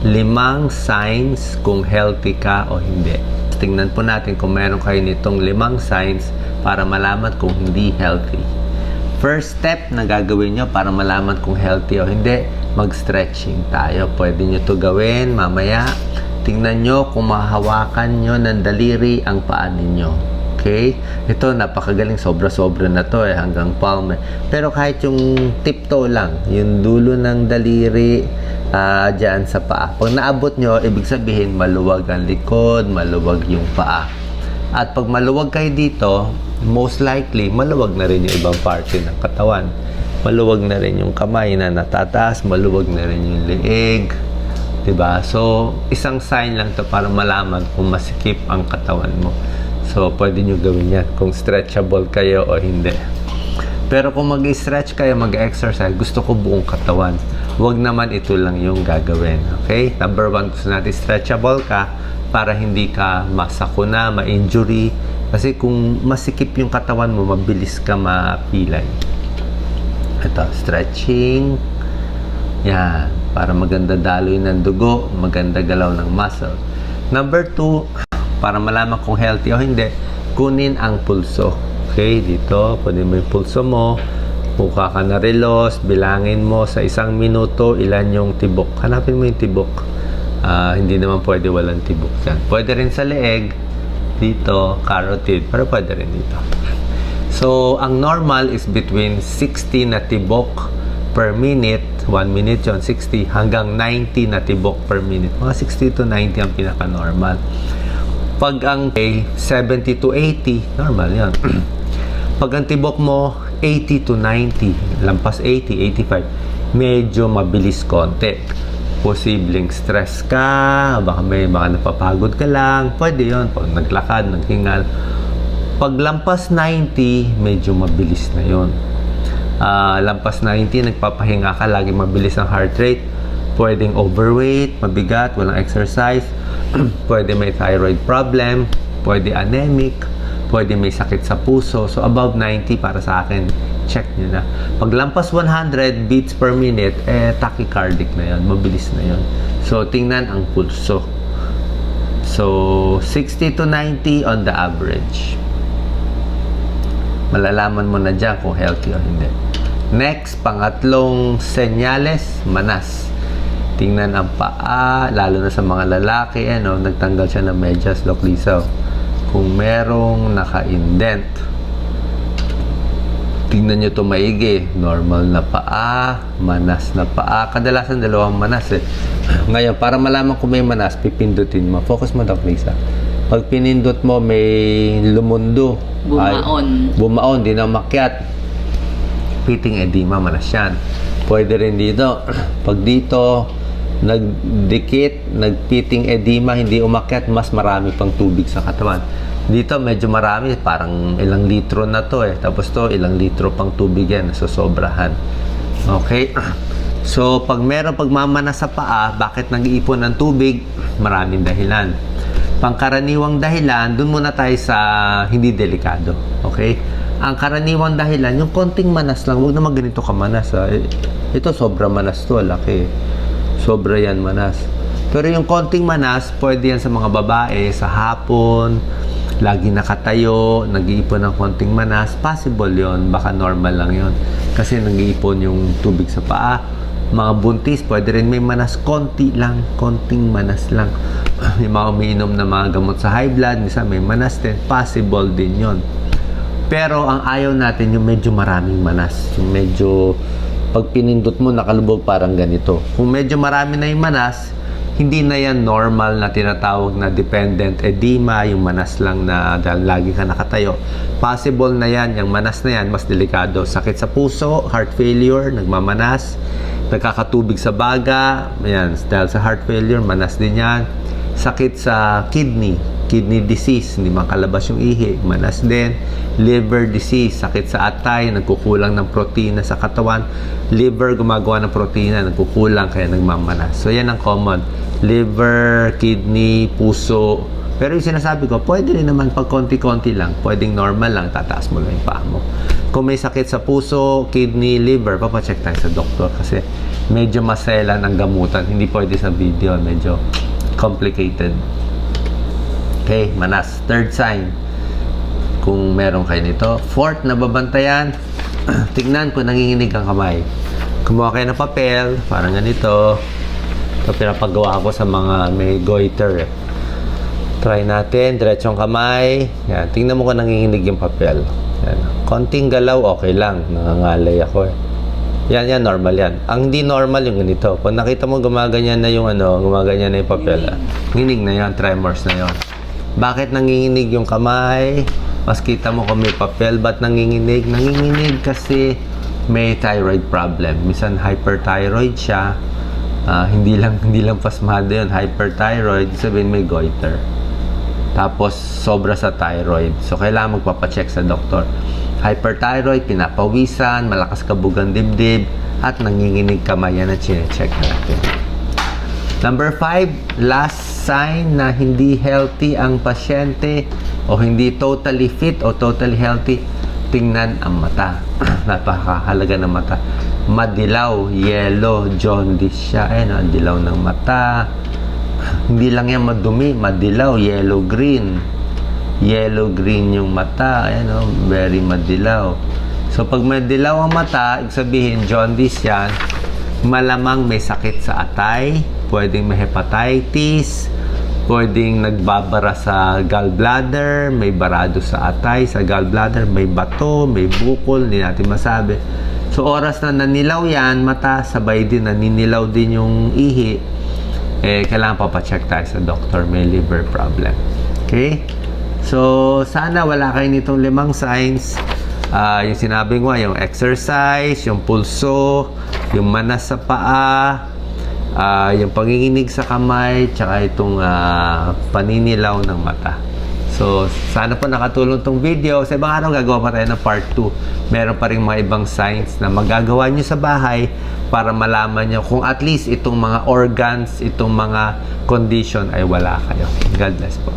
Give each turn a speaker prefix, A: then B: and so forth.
A: 5 signs kung healthy ka o hindi. Tingnan po natin kung meron kayo nitong 5 signs para malaman kung hindi healthy. First step na gagawin nyo para malaman kung healthy o hindi, mag-stretching tayo. Pwede nyo to gawin mamaya. Tingnan nyo kung mahawakan nyo ng daliri ang paa ninyo. Okay? Ito, napakagaling. Sobra-sobra na to hanggang palm. Pero kahit yung tiptoe lang, yung dulo ng daliri, dyan sa paa. Pag naabot nyo, ibig sabihin maluwag ang likod, maluwag yung paa. At pag maluwag kayo dito, most likely, maluwag na rin yung ibang parte ng katawan. Maluwag na rin yung kamay na natataas, maluwag na rin yung leeg. Diba? So, isang sign lang to para malaman kung masikip ang katawan mo. So, pwede nyo gawin yan kung stretchable kayo o hindi. Pero kung mag-stretch kayo, mag-exercise, gusto ko buong katawan. Huwag naman ito lang yung gagawin. Okay? Number 1, gusto natin stretchable ka para hindi ka masakuna, ma-injury. Kasi kung masikip yung katawan mo, mabilis ka mapilay. Ito, stretching. Yan. Para maganda daloy ng dugo, maganda galaw ng muscle. Number 2, para malaman kung healthy o hindi, kunin ang pulso. Okay, dito, pwede mo yung pulso mo. Mukha ka na relos, bilangin mo sa 1 minuto ilan yung tibok. Hanapin mo yung tibok. Hindi naman pwede walang tibok dyan. Pwede rin sa leeg, dito, carotid, pero pwede rin dito. So, ang normal is between 60 na tibok per minute, 1 minute yun, 60, hanggang 90 na tibok per minute. Mga 60 to 90 ang pinaka-normal. Pag ang 70 to 80, normal yan. Pag ang tibok mo 80 to 90, lampas 80, 85, medyo mabilis konti. Posibleng stress ka, baka napapagod ka lang, pwede yun. Pag naglakad, naghingal. Pag lampas 90, medyo mabilis na yun. Lampas 90, nagpapahinga ka, lagi mabilis ang heart rate. Pwedeng overweight, mabigat, walang exercise. Pwede may thyroid problem, pwede anemic, pwede may sakit sa puso. So, above 90 para sa akin, check nyo na. Pag lampas 100 beats per minute, tachycardic na yan, mabilis na yan. So, tingnan ang pulso. So, 60 to 90 on the average. Malalaman mo na dyan kung healthy o hindi. Next, pangatlong senyales, manas. Tingnan ang paa, lalo na sa mga lalaki, nagtanggal siya ng medyas, Doc Lisa. Kung merong naka-indent, tingnan nyo ito maigi. Normal na paa, manas na paa. Kadalasan dalawang manas Ngayon, para malaman kung may manas, pipindutin mo. Focus mo, Doc Lisa. Pag pinindot mo, may lumundo. Bumaon, di na makyat. Pitting edema, manas yan. Pwede rin dito. Pag dito, nagdikit, nagpiting edema, hindi umakyat, mas marami pang tubig sa katawan. Dito medyo marami, parang ilang litro na to Tapos to, ilang litro pang tubig yan, so sobrahan. Okay? So, pag meron pagmamana sa paa, bakit nag-iipon ng tubig? Maraming dahilan. Pangkaraniwang dahilan, dun muna tayo sa hindi delikado. Okay? Ang karaniwang dahilan, yung konting manas lang, huwag naman ganito ka manas. Ito, sobra manas to, laki. Sobra yan manas. Pero yung konting manas, pwede yan sa mga babae, sa hapon, lagi nakatayo, nag-iipon ng konting manas. Possible yon, baka normal lang yon. Kasi nag-iipon yung tubig sa paa. Mga buntis, pwede rin may manas, konti lang, konting manas lang. Yung mga umiinom na mga gamot sa high blood, minsan may manas din, possible din yon. Pero ang ayaw natin yung medyo maraming manas. Yung medyo, pag pinindot mo, nakalubog parang ganito. Kung medyo marami na yung manas, hindi na yan normal na tinatawag na dependent edema, yung manas lang na dahil lagi ka nakatayo. Possible na yan, yung manas na yan, mas delikado. Sakit sa puso, heart failure, nagmamanas, nagkakatubig sa baga, yan, dahil sa heart failure, manas din yan. Sakit sa kidney disease, hindi makalabas yung ihi, manas din. Liver disease, sakit sa atay, nagkukulang ng protina sa katawan. Liver, gumagawa ng protina, nagkukulang, kaya nagmamanas. So, yan ang common. Liver, kidney, puso. Pero yung sinasabi ko, pwede rin naman pag konti-konti lang, pwedeng normal lang, tataas mo lang yung paa mo. Kung may sakit sa puso, kidney, liver, papacheck tayo sa doktor kasi medyo maselan ang gamutan. Hindi pwede sa video, medyo complicated. Okay, manas. Third sign, kung meron kayo nito. Fourth, nababantayan, tignan kung nanginginig ang kamay. Kumuha kayo ng papel, parang ganito. Ito pinapagawa ko sa mga may goiter. Try natin, diretsong kamay. Yan, tingnan mo kung nanginginig yung papel. Yan. Konting galaw, okay lang. Nangangalay ako eh. Yan, normal yan. Ang hindi normal yung ganito. Kung nakita mo gumaganyan na yung gumaganyan na yung papel. Nginig na yan, tremors na yon. Bakit nanginginig yung kamay? Mas kita mo kung may papel, ba't nanginginig? Nanginginig kasi may thyroid problem. Minsan hyperthyroid siya. Hindi lang pasmado yun. Hyperthyroid, sabihin may goiter. Tapos, sobra sa thyroid. So, kailangan magpapacheck sa doktor. Hyperthyroid, pinapawisan, malakas kabugang dibdib, at nanginginig kamay. Yan ang chinecheck natin. Number 5, last sign na hindi healthy ang pasyente o hindi totally fit o totally healthy, tingnan ang mata. Napakahalaga ng mata. Madilaw, yellow, jaundice siya. Ayan, dilaw ng mata. Hindi lang yan madumi, madilaw, yellow-green. Yellow-green yung mata. Ayan, very madilaw. So, pag madilaw ang mata, ibig sabihin, jaundice yan, malamang may sakit sa atay, pwedeng may hepatitis, pwedeng nagbabara sa gallbladder, may barado sa atay, sa gallbladder, may bato, may bukol, hindi natin masabi. So, oras na nanilaw yan, mata, sabay din, naninilaw din yung ihi, kailangan papacheck tayo sa doktor, may liver problem. Okay? So, sana wala kayo nitong 5 signs. Yung sinabi ko, yung exercise, yung pulso, yung manas sa paa, yung panginginig sa kamay, tsaka itong paninilaw ng mata. So, sana po nakatulong tong video. Sa ibang araw, gagawa pa tayo ng part 2. Meron pa rin mga ibang signs na magagawa nyo sa bahay para malaman nyo kung at least itong mga organs, itong mga condition ay wala kayo. God bless po.